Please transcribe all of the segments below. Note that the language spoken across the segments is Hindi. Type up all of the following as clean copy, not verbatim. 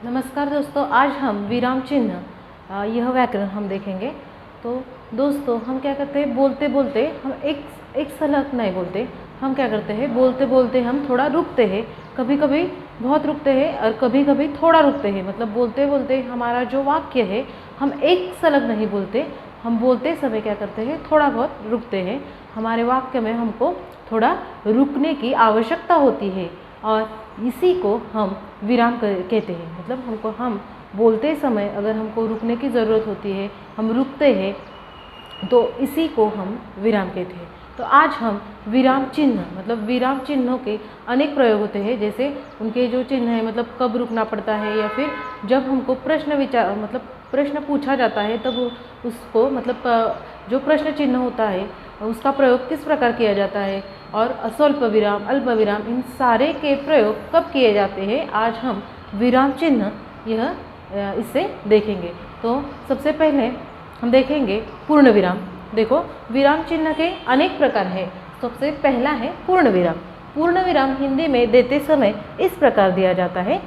नमस्कार दोस्तों, आज हम विराम चिन्ह यह व्याकरण हम देखेंगे। तो दोस्तों, हम क्या करते हैं, बोलते बोलते हम एक सलग नहीं बोलते। हम क्या करते हैं, बोलते बोलते हम थोड़ा रुकते हैं, कभी कभी बहुत रुकते हैं और कभी कभी थोड़ा रुकते हैं। मतलब बोलते बोलते हमारा जो वाक्य है, हम एक सलग नहीं बोलते। हम बोलते समय क्या करते हैं, थोड़ा बहुत रुकते हैं। हमारे वाक्य में हमको थोड़ा रुकने की आवश्यकता होती है और इसी को हम विराम कहते हैं। मतलब हम बोलते समय अगर हमको रुकने की ज़रूरत होती है, हम रुकते हैं, तो इसी को हम विराम कहते हैं। तो आज हम विराम चिन्ह, मतलब विराम चिन्हों के अनेक प्रयोग होते हैं। जैसे उनके जो चिन्ह है, मतलब कब रुकना पड़ता है, या फिर जब हमको प्रश्न पूछा जाता है तब उसको जो प्रश्न चिन्ह होता है उसका प्रयोग किस प्रकार किया जाता है, और स्वल्प विराम, अल्प विराम, इन सारे के प्रयोग कब किए जाते हैं, आज हम विराम चिन्ह इससे देखेंगे। तो सबसे पहले हम देखेंगे पूर्ण विराम। देखो, विराम चिन्ह के अनेक प्रकार हैं। सबसे पहला है पूर्ण विराम। पूर्ण विराम हिंदी में देते समय इस प्रकार दिया जाता है,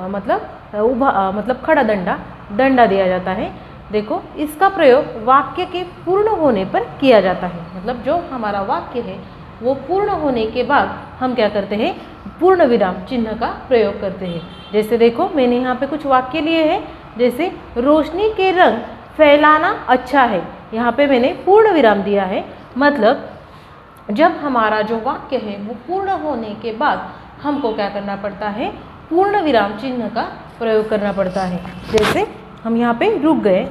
मतलब खड़ा दंडा दिया जाता है। देखो, इसका प्रयोग वाक्य के पूर्ण होने पर किया जाता है। मतलब जो हमारा वाक्य है वो पूर्ण होने के बाद हम क्या करते हैं, पूर्ण विराम चिन्ह का प्रयोग करते हैं। जैसे देखो, मैंने यहाँ पे कुछ वाक्य लिए हैं। जैसे रोशनी के रंग फैलाना अच्छा है, यहाँ पे मैंने पूर्ण विराम दिया है। मतलब जब हमारा जो वाक्य है वो पूर्ण होने के बाद हमको क्या करना पड़ता है, पूर्ण विराम चिन्ह का प्रयोग करना पड़ता है। जैसे हम यहाँ पे रुक गए।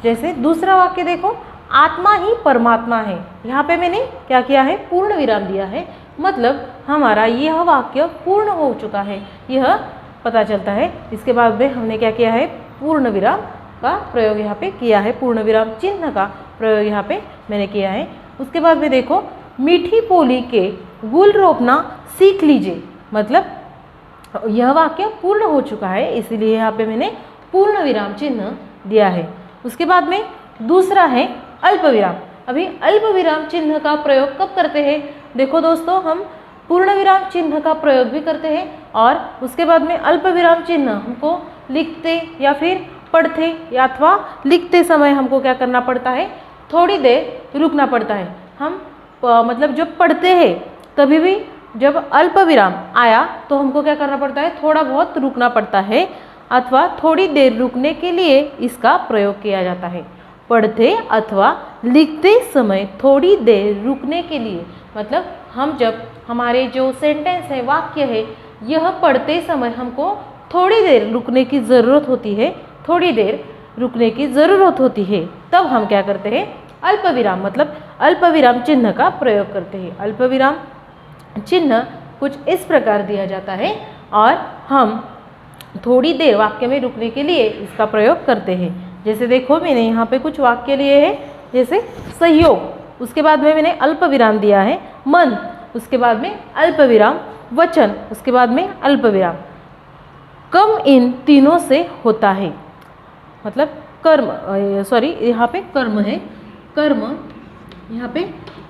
जैसे दूसरा वाक्य देखो, आत्मा ही परमात्मा है, यहाँ पे मैंने क्या किया है, पूर्ण विराम दिया है। मतलब हमारा यह वाक्य पूर्ण हो चुका है, यह पता चलता है। इसके बाद में हमने क्या किया है, पूर्ण विराम का प्रयोग यहाँ पे किया है, पूर्ण विराम चिन्ह का प्रयोग यहाँ पे मैंने किया है। उसके बाद में देखो, मीठी बोली के गुल रोपना सीख लीजिए। मतलब यह वाक्य पूर्ण हो चुका है, इसीलिए यहाँ पे मैंने पूर्ण विराम चिन्ह दिया है। उसके बाद में दूसरा है अल्प विराम। अभी अल्प विराम चिन्ह का प्रयोग कब करते हैं, देखो दोस्तों, हम पूर्ण विराम चिन्ह का प्रयोग भी करते हैं और उसके बाद में अल्प विराम चिन्ह हमको लिखते या फिर पढ़ते या अथवा लिखते समय हमको क्या करना पड़ता है, थोड़ी देर रुकना पड़ता है। हम जब पढ़ते हैं तभी भी जब अल्प विराम आया तो हमको क्या करना पड़ता है, थोड़ा बहुत रुकना पड़ता है अथवा थोड़ी देर रुकने के लिए इसका प्रयोग किया जाता है। पढ़ते अथवा लिखते समय थोड़ी देर रुकने के लिए, मतलब हम जब हमारे जो सेंटेंस है, वाक्य है, यह पढ़ते समय हमको थोड़ी देर रुकने की ज़रूरत होती है, थोड़ी देर रुकने की ज़रूरत होती है, तब हम क्या करते हैं, अल्प विराम, मतलब अल्प विराम चिन्ह का प्रयोग करते हैं। अल्प विराम चिन्ह कुछ इस प्रकार दिया जाता है और हम थोड़ी देर वाक्य में रुकने के लिए इसका प्रयोग करते हैं। जैसे देखो, मैंने यहाँ पे कुछ वाक्य लिए हैं। जैसे सहयोग, उसके बाद में मैंने अल्प विराम दिया है। मन, उसके बाद में अल्प विराम। वचन, उसके बाद में अल्प विराम। कम इन तीनों से होता है, मतलब कर्म, यहाँ पे कर्म है, कर्म यहाँ पे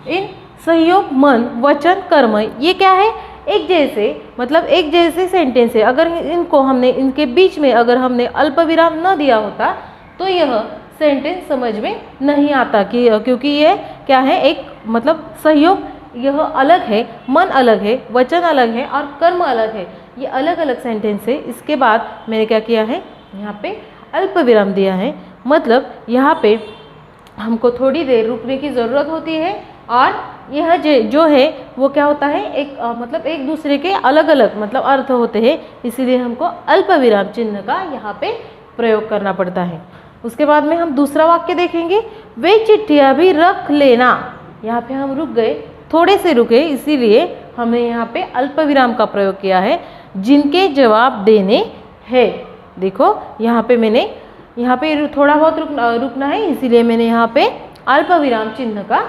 इन सहयोग, मन, वचन, कर्म, ये क्या है, एक जैसे, मतलब एक जैसे सेंटेंस है। अगर इनके बीच में अगर हमने अल्प विराम न दिया होता तो यह सेंटेंस समझ में नहीं आता, क्योंकि ये क्या है, एक मतलब सहयोग यह अलग है, मन अलग है, वचन अलग है और कर्म अलग है, ये अलग अलग सेंटेंस है। इसके बाद मैंने क्या किया है, यहाँ पे अल्प विराम दिया है। मतलब यहाँ पे हमको थोड़ी देर रुकने की ज़रूरत होती है और यह जो है वो क्या होता है, एक दूसरे के अलग अलग अर्थ होते हैं, इसीलिए हमको अल्प विराम चिन्ह का यहाँ पे प्रयोग करना पड़ता है। उसके बाद में हम दूसरा वाक्य देखेंगे, वे चिट्ठियाँ भी रख लेना। यहाँ पे हम रुक गए, थोड़े से रुके, इसीलिए हमने यहाँ पे अल्प विराम का प्रयोग किया है, जिनके जवाब देने हैं। देखो, यहाँ पे थोड़ा बहुत रुकना है, इसीलिए मैंने यहाँ पे अल्प विराम चिन्ह का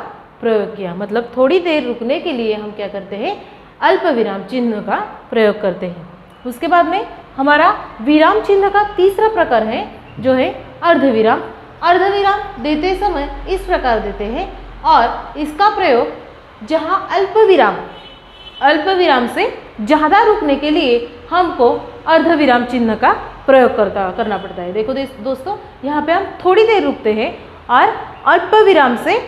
प्रयोग किया। मतलब थोड़ी देर रुकने के लिए हम क्या करते हैं, अल्प विराम चिन्ह का प्रयोग करते हैं। उसके बाद में हमारा विराम चिन्ह का तीसरा प्रकार है, जो है अर्धविराम। अर्धविराम देते समय इस प्रकार देते हैं और इसका प्रयोग जहाँ अल्प विराम से ज़्यादा रुकने के लिए हमको अर्धविराम चिन्ह का प्रयोग करना पड़ता है। देखो दोस्तों, यहाँ पे हम थोड़ी देर रुकते हैं और अल्प विराम से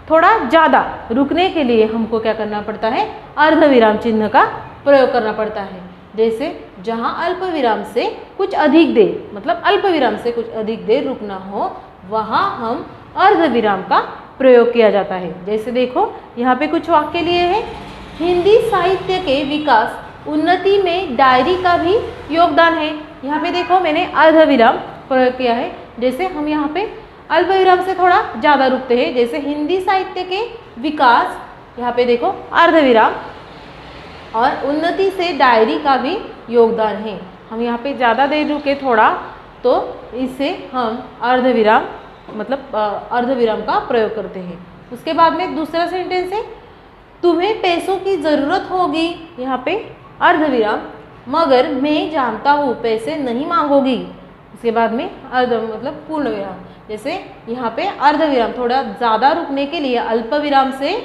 थोड़ा ज़्यादा रुकने के लिए हमको क्या करना पड़ता है, अर्धविराम चिन्ह का प्रयोग करना पड़ता है। जैसे जहाँ अल्प विराम से कुछ अधिक देर, मतलब अल्प विराम से कुछ अधिक देर रुकना हो, वहाँ हम अर्धविराम का प्रयोग किया जाता है। जैसे देखो यहाँ पे कुछ वाक्य लिए हैं, हिंदी साहित्य के विकास उन्नति में डायरी का भी योगदान है। यहाँ पे देखो मैंने अर्धविराम प्रयोग किया है। जैसे हम यहाँ पे अल्प विराम से थोड़ा ज़्यादा रुकते हैं, जैसे हिंदी साहित्य के विकास, यहाँ पे देखो अर्धविराम, और उन्नति से डायरी का भी योगदान है। हम यहाँ पे ज़्यादा देर रुके थोड़ा, तो इससे हम अर्धविराम मतलब अर्धविराम का प्रयोग करते हैं। उसके बाद में दूसरा सेंटेंस है, तुम्हें पैसों की ज़रूरत होगी, यहाँ पे अर्धविराम, मगर मैं जानता हूँ पैसे नहीं मांगोगी। उसके बाद में मतलब पूर्ण विराम। जैसे यहाँ पे अर्धविराम थोड़ा ज़्यादा रुकने के लिए, अल्प विराम से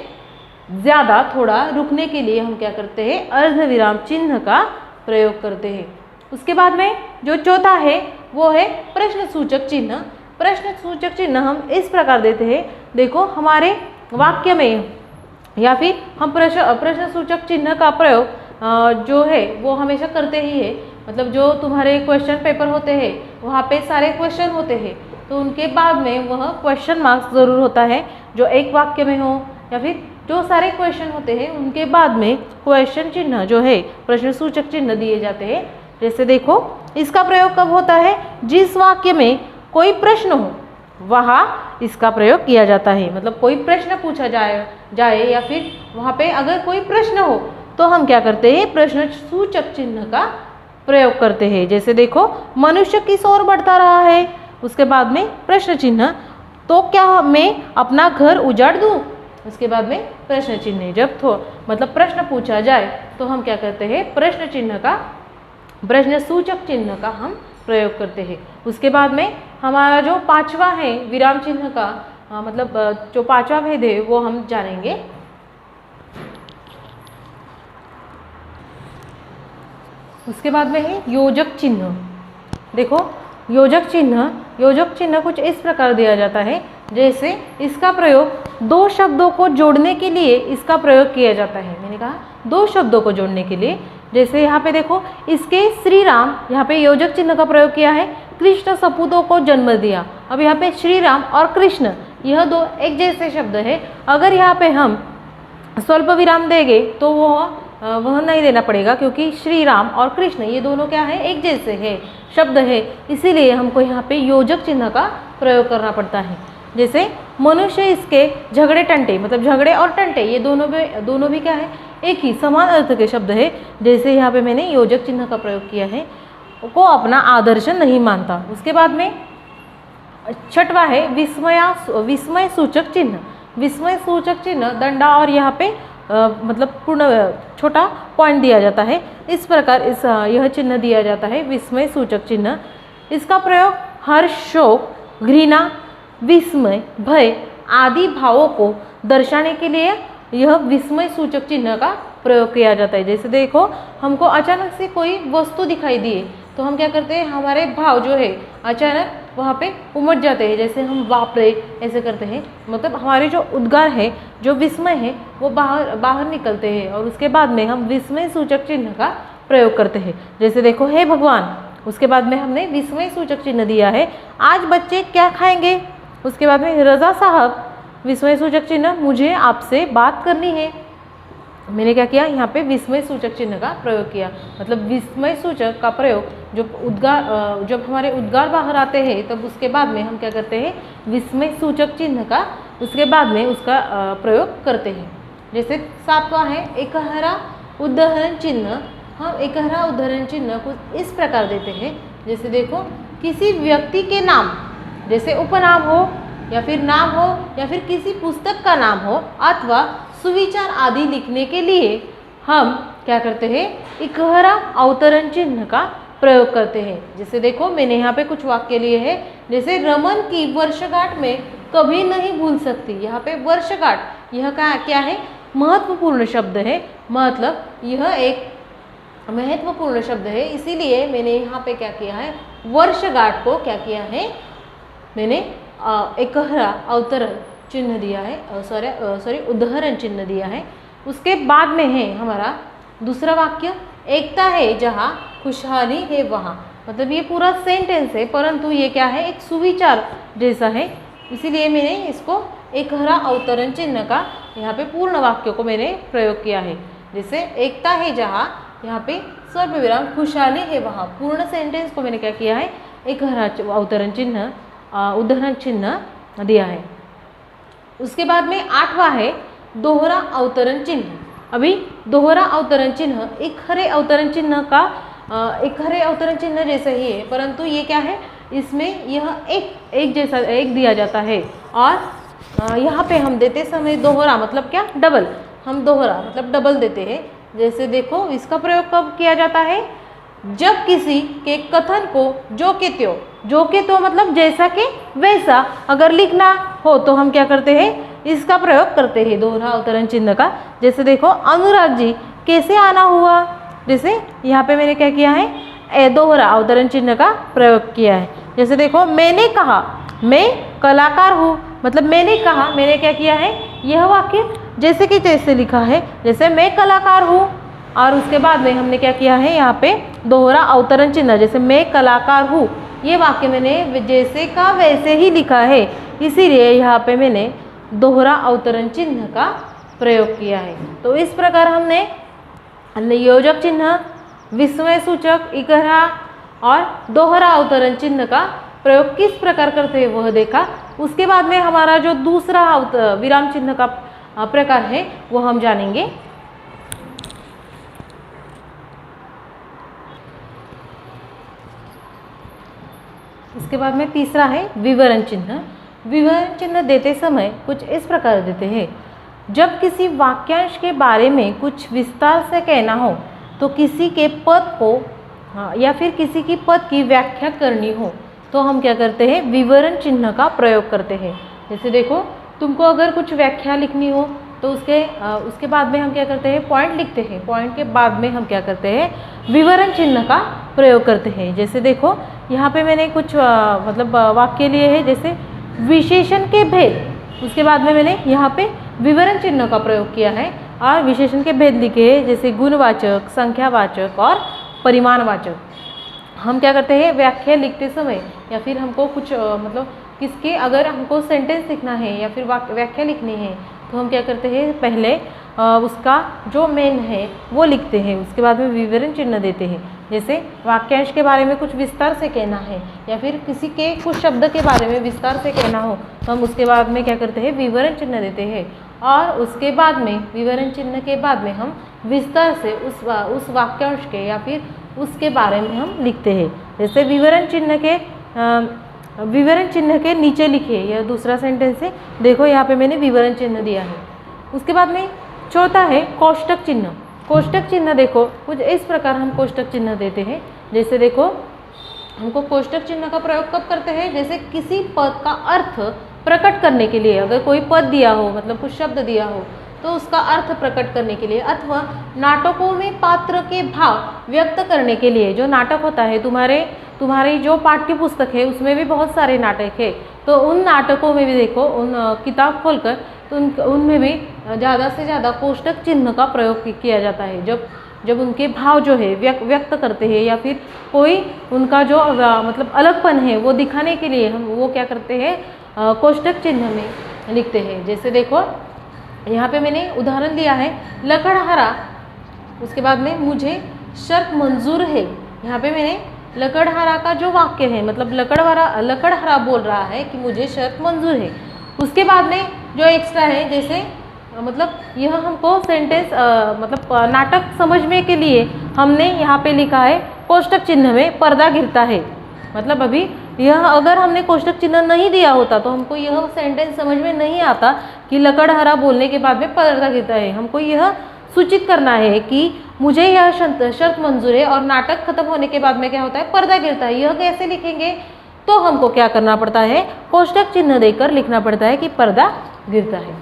ज़्यादा थोड़ा रुकने के लिए हम क्या करते हैं, अर्धविराम चिन्ह का प्रयोग करते हैं। उसके बाद में जो चौथा है वो है प्रश्न सूचक चिन्ह। प्रश्न सूचक चिन्ह हम इस प्रकार देते हैं, देखो हमारे वाक्य में या फिर हम प्रश्न सूचक चिन्ह का प्रयोग जो है वो हमेशा करते ही है। मतलब जो तुम्हारे क्वेश्चन पेपर होते हैं वहाँ पे सारे क्वेश्चन होते हैं, तो उनके बाद में वह क्वेश्चन मार्क्स ज़रूर होता है, जो एक वाक्य में हो या फिर जो सारे क्वेश्चन होते हैं उनके बाद में क्वेश्चन चिन्ह जो है प्रश्न सूचक चिन्ह दिए जाते हैं। जैसे देखो इसका प्रयोग कब होता है, जिस वाक्य में कोई प्रश्न हो वहाँ इसका प्रयोग किया जाता है। मतलब कोई प्रश्न पूछा जाए या फिर वहाँ पे अगर कोई प्रश्न हो तो हम क्या करते हैं, प्रश्न सूचक चिन्ह का प्रयोग करते हैं। जैसे देखो मनुष्य किस ओर बढ़ता रहा है, उसके बाद में प्रश्न चिन्ह, तो क्या मैं अपना घर उजाड़ दूँ, उसके बाद में प्रश्न चिन्ह। जब मतलब प्रश्न पूछा जाए तो हम क्या करते हैं, प्रश्न चिन्ह का, प्रश्न सूचक चिन्ह का हम प्रयोग करते हैं। उसके बाद में हमारा जो पांचवा है विराम चिन्ह का, मतलब जो पांचवा भेद है वो हम जानेंगे। उसके बाद में है योजक चिन्ह। देखो योजक चिन्ह कुछ इस प्रकार दिया जाता है, जैसे इसका प्रयोग दो शब्दों को जोड़ने के लिए इसका प्रयोग किया जाता है। मैंने कहा दो शब्दों को जोड़ने के लिए। जैसे यहाँ पे देखो इसके श्री राम, यहाँ पे योजक चिन्ह का प्रयोग किया है, कृष्ण सपूतों को जन्म दिया। अब यहाँ पे श्री राम और कृष्ण यह दो एक जैसे शब्द है। अगर यहाँ पे हम स्वल्प विराम देंगे तो वह नहीं देना पड़ेगा, क्योंकि श्री राम और कृष्ण ये दोनों क्या है, एक जैसे है शब्द है, इसीलिए हमको यहाँ पे योजक चिन्ह का प्रयोग करना पड़ता है। जैसे मनुष्य इसके झगड़े टंटे, मतलब झगड़े और टंटे ये दोनों भी क्या है, एक ही समान अर्थ के शब्द है। जैसे यहाँ पे मैंने योजक चिन्ह का प्रयोग किया है, को अपना आदर्श नहीं मानता। उसके बाद में छठवा है विस्मय सूचक चिन्ह। विस्मय सूचक चिन्ह दंडा और यहाँ पे मतलब पूर्ण छोटा पॉइंट दिया जाता है, इस प्रकार यह चिन्ह दिया जाता है विस्मय सूचक चिन्ह। इसका प्रयोग हर्ष, शोक, घृणा, विस्मय, भय आदि भावों को दर्शाने के लिए यह विस्मय सूचक चिन्ह का प्रयोग किया जाता है। जैसे देखो हमको अचानक से कोई वस्तु दिखाई दिए तो हम क्या करते हैं, हमारे भाव जो है अचानक वहाँ पे उमड़ जाते हैं, जैसे हम बाप रे ऐसे करते हैं। मतलब हमारे जो उद्गार है, जो विस्मय है वो बाहर निकलते हैं, और उसके बाद में हम विस्मय सूचक चिन्ह का प्रयोग करते हैं। जैसे देखो हे भगवान, उसके बाद में हमने विस्मय सूचक चिन्ह दिया है। आज बच्चे क्या खाएंगे, उसके बाद में रज़ा साहब, विस्मय सूचक चिन्ह मुझे आपसे बात करनी है। मैंने क्या किया, यहाँ पे विस्मय सूचक चिन्ह का प्रयोग किया। मतलब विस्मय सूचक का प्रयोग जब हमारे उद्गार बाहर आते हैं तब उसके बाद में हम क्या करते हैं, विस्मय सूचक चिन्ह का उसके बाद में उसका प्रयोग करते हैं। जैसे सातवां है एकहरा उदाहरण चिन्ह। हम एकहरा उदाहरण चिन्ह कुछ इस प्रकार देते हैं, जैसे देखो किसी व्यक्ति के नाम, जैसे उपनाम हो या फिर नाम हो या फिर किसी पुस्तक का नाम हो अथवा सुविचार आदि लिखने के लिए हम क्या करते हैं, इकहरा अवतरण चिन्ह का प्रयोग करते हैं। जैसे देखो मैंने यहाँ पे कुछ वाक्य लिए हैं, जैसे रमन की वर्षगांठ में कभी नहीं भूल सकती। यहाँ पे वर्षगांठ यह क्या है, महत्वपूर्ण शब्द है। मतलब यह एक महत्वपूर्ण शब्द है, इसीलिए मैंने यहाँ पे क्या किया है, वर्षगांठ को क्या किया है, मैंने एकहरा अवतरण चिन्ह दिया है, सॉरी उदाहरण चिन्ह दिया है। उसके बाद में है हमारा दूसरा वाक्य, एकता है जहाँ खुशहाली है वहाँ। मतलब ये पूरा सेंटेंस है, परंतु ये क्या है, एक सुविचार जैसा है, इसीलिए मैंने इसको एकहरा अवतरण चिन्ह का यहाँ पे पूर्ण वाक्य को मैंने प्रयोग किया है। जैसे एकता है जहाँ, यहाँ पे स्वल्प विराम, खुशहाली है वहाँ, पूर्ण सेंटेंस को मैंने क्या किया है, एकहरा अवतरण चिन्ह उदाहरण चिन्ह दिया है। उसके बाद में 8वां है दोहरा अवतरण चिन्ह। अभी दोहरा अवतरण चिन्ह एक खरे अवतरण चिन्ह का एक खरे अवतरण चिन्ह जैसा ही है, परंतु ये क्या है, इसमें यह एक जैसा एक दिया जाता है, और यहाँ पे हम देते समय दोहरा मतलब क्या, डबल, हम दोहरा मतलब डबल देते हैं। जैसे देखो इसका प्रयोग कब किया जाता है, जब किसी के कथन को जो के त्यों मतलब जैसा के वैसा अगर लिखना हो तो हम क्या करते हैं, इसका प्रयोग करते हैं दोहरा अवतरण चिन्ह का। जैसे देखो अनुराग जी कैसे आना हुआ, जैसे यहाँ पे मैंने क्या किया है, दोहरा अवतरण चिन्ह का प्रयोग किया है। जैसे देखो मैंने कहा मैं कलाकार हूँ, मतलब मैंने कहा, मैंने क्या किया है, यह वाक्य जैसे कि तैसे लिखा है, जैसे मैं कलाकार हूँ, और उसके बाद में हमने क्या किया है, यहाँ पे दोहरा अवतरण चिन्ह, जैसे मैं कलाकार हूँ, ये वाक्य मैंने जैसे का वैसे ही लिखा है, इसीलिए यहाँ पे मैंने दोहरा अवतरण चिन्ह का प्रयोग किया है। तो इस प्रकार हमने योजक चिन्ह, विस्मय सूचक, इकहरा और दोहरा अवतरण चिन्ह का प्रयोग किस प्रकार करते हैं वह देखा। उसके बाद में हमारा जो दूसरा विराम चिन्ह का प्रकार है वो हम जानेंगे। इसके बाद में तीसरा है विवरण चिन्ह। विवरण चिन्ह देते समय कुछ इस प्रकार देते हैं, जब किसी वाक्यांश के बारे में कुछ विस्तार से कहना हो तो किसी के पद को या फिर किसी की पद की व्याख्या करनी हो तो हम क्या करते हैं, विवरण चिन्ह का प्रयोग करते हैं। जैसे देखो तुमको अगर कुछ व्याख्या लिखनी हो तो उसके बाद में हम क्या करते हैं, पॉइंट लिखते हैं, पॉइंट के बाद में हम क्या करते हैं, विवरण चिन्ह का प्रयोग करते हैं। जैसे देखो यहाँ पे मैंने कुछ मतलब वाक्य लिए हैं, जैसे विशेषण के भेद, उसके बाद में मैंने यहाँ पे विवरण चिन्ह का प्रयोग किया है और विशेषण के भेद लिखे हैं, जैसे गुणवाचक, संख्यावाचक और परिमाणवाचक। हम क्या करते हैं, व्याख्या लिखते समय या फिर हमको कुछ मतलब किसके अगर हमको सेंटेंस लिखना है या फिर व्याख्या लिखनी है तो हम क्या करते हैं, पहले उसका जो मेन है वो लिखते हैं, उसके बाद में विवरण चिन्ह देते हैं। जैसे वाक्यांश के बारे में कुछ विस्तार से कहना है या फिर किसी के कुछ शब्द के बारे में विस्तार से कहना हो तो हम उसके बाद में क्या करते हैं, विवरण चिन्ह देते हैं, और उसके बाद में विवरण चिन्ह के बाद में हम विस्तार से उस वाक्यांश के या फिर उसके बारे में हम लिखते हैं। जैसे विवरण चिन्ह के नीचे लिखे, यह दूसरा सेंटेंस है, देखो यहाँ पे मैंने विवरण चिन्ह दिया है। उसके बाद में चौथा है कोष्टक चिन्ह। कोष्टक चिन्ह देखो कुछ इस प्रकार हम कोष्टक चिन्ह देते हैं। जैसे देखो हमको कोष्टक चिन्ह का प्रयोग कब करते हैं, जैसे किसी पद का अर्थ प्रकट करने के लिए, अगर कोई पद दिया हो मतलब कुछ शब्द दिया हो तो उसका अर्थ प्रकट करने के लिए, अथवा नाटकों में पात्र के भाव व्यक्त करने के लिए। जो नाटक होता है तुम्हारी जो पाठ्य पुस्तक है उसमें भी बहुत सारे नाटक है, तो उन नाटकों में भी देखो उन किताब खोलकर तो उनमें भी ज़्यादा से ज़्यादा कोष्टक चिन्ह का प्रयोग किया जाता है। जब उनके भाव जो है व्यक्त करते हैं या फिर कोई उनका जो मतलब अलगपन है वो दिखाने के लिए हम वो क्या करते हैं, कोष्टक चिन्ह में लिखते हैं। जैसे देखो यहाँ पे मैंने उदाहरण दिया है लकड़हारा, उसके बाद में मुझे शर्त मंजूर है। यहाँ पे मैंने लकड़हारा का जो वाक्य है मतलब लकड़हारा बोल रहा है कि मुझे शर्त मंजूर है। उसके बाद में जो एक्स्ट्रा है, जैसे मतलब यह हमको सेंटेंस मतलब नाटक समझने के लिए हमने यहाँ पे लिखा है कोष्टक चिन्ह में पर्दा गिरता है। मतलब अभी यह अगर हमने कोष्टक चिन्ह नहीं दिया होता तो हमको यह सेंटेंस समझ में नहीं आता कि लकड़हारा बोलने के बाद में पर्दा गिरता है। हमको यह सूचित करना है कि मुझे यह शर्त मंजूर है और नाटक खत्म होने के बाद में क्या होता है, पर्दा गिरता है। यह कैसे लिखेंगे, तो हमको क्या करना पड़ता है, कोष्टक चिन्ह देकर लिखना पड़ता है कि पर्दा गिरता है।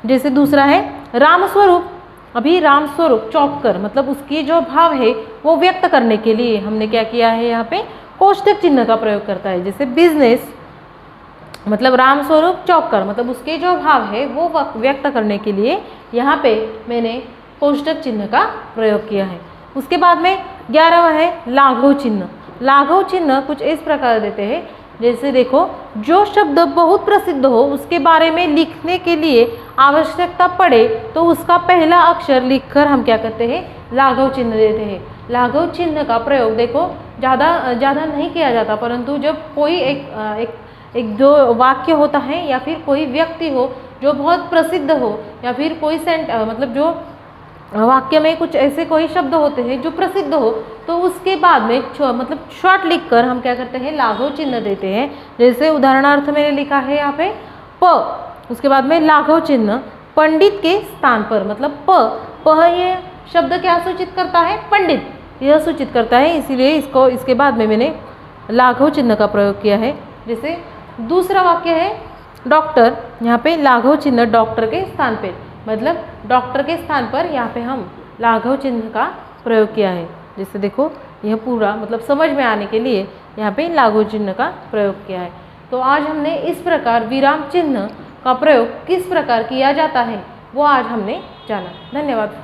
जैसे दूसरा है रामस्वरूप। अभी रामस्वरूप चौपकर मतलब उसकी जो भाव है वो व्यक्त करने के लिए हमने क्या किया है, यहाँ पे कोष्टक चिन्ह का प्रयोग करता है। जैसे बिजनेस मतलब रामस्वरूप चौपकर मतलब उसके जो भाव है वो व्यक्त करने के लिए यहाँ पे मैंने कोष्टक चिन्ह का प्रयोग किया है। उसके बाद में 11वां है लाघव चिन्ह। लाघव चिन्ह कुछ इस प्रकार देते हैं, जैसे देखो जो शब्द बहुत प्रसिद्ध हो उसके बारे में लिखने के लिए आवश्यकता पड़े तो उसका पहला अक्षर लिखकर हम क्या करते हैं, लाघव चिन्ह देते हैं। लाघव चिन्ह का प्रयोग देखो ज़्यादा नहीं किया जाता, परंतु जब कोई एक जो वाक्य होता है या फिर कोई व्यक्ति हो जो बहुत प्रसिद्ध हो या फिर कोई मतलब जो वाक्य में कुछ ऐसे कोई शब्द होते हैं जो प्रसिद्ध हो तो उसके बाद में मतलब शॉर्ट लिखकर हम क्या करते हैं, लाघव चिन्ह देते हैं। जैसे उदाहरणार्थ मैंने लिखा है यहाँ पे प, उसके बाद में लाघव चिन्ह पंडित के स्थान पर मतलब प ये शब्द क्या सूचित करता है, पंडित यह सूचित करता है, इसीलिए इसके बाद में मैंने लाघव चिन्ह का प्रयोग किया है। जैसे दूसरा वाक्य है डॉक्टर, यहाँ पे लाघव चिन्ह डॉक्टर के स्थान पे मतलब डॉक्टर के स्थान पर यहाँ पे हम लाघव चिन्ह का प्रयोग किया है। जैसे देखो यह पूरा मतलब समझ में आने के लिए यहाँ पे लाघव चिन्ह का प्रयोग किया है। तो आज हमने इस प्रकार विराम चिन्ह का प्रयोग किस प्रकार किया जाता है वो आज हमने जाना। धन्यवाद।